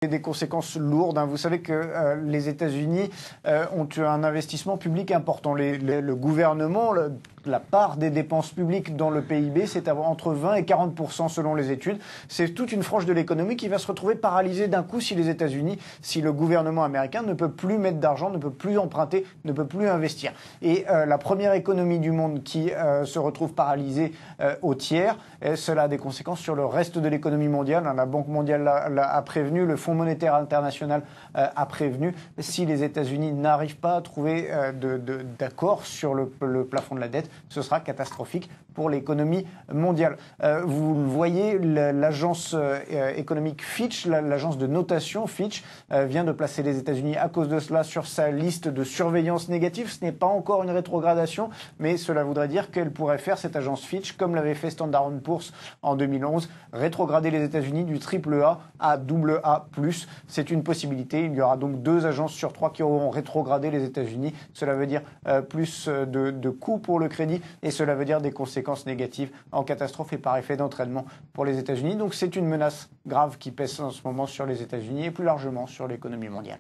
Des conséquences lourdes. Vous savez que les États-Unis ont un investissement public important. Le gouvernement, la part des dépenses publiques dans le PIB, c'est entre 20 et 40% selon les études. C'est toute une frange de l'économie qui va se retrouver paralysée d'un coup si le gouvernement américain ne peut plus mettre d'argent, ne peut plus emprunter, ne peut plus investir. Et la première économie du monde qui se retrouve paralysée au tiers, cela a des conséquences sur le reste de l'économie mondiale. La Banque mondiale a prévenu, le Fonds monétaire international a prévenu. Si les États-Unis n'arrivent pas à trouver d'accord sur le plafond de la dette, ce sera catastrophique pour l'économie mondiale. Vous le voyez, l'agence économique Fitch, l'agence de notation Fitch, vient de placer les États-Unis à cause de cela sur sa liste de surveillance négative. Ce n'est pas encore une rétrogradation, mais cela voudrait dire qu'elle pourrait faire, cette agence Fitch, comme l'avait fait Standard & Poor's en 2011, rétrograder les États-Unis du AAA à AA+. C'est une possibilité. Il y aura donc 2 agences sur 3 qui auront rétrogradé les États-Unis. Cela veut dire plus de coûts pour le crédit et cela veut dire des conséquences négatives en catastrophe et par effet d'entraînement pour les États-Unis. Donc c'est une menace grave qui pèse en ce moment sur les États-Unis et plus largement sur l'économie mondiale.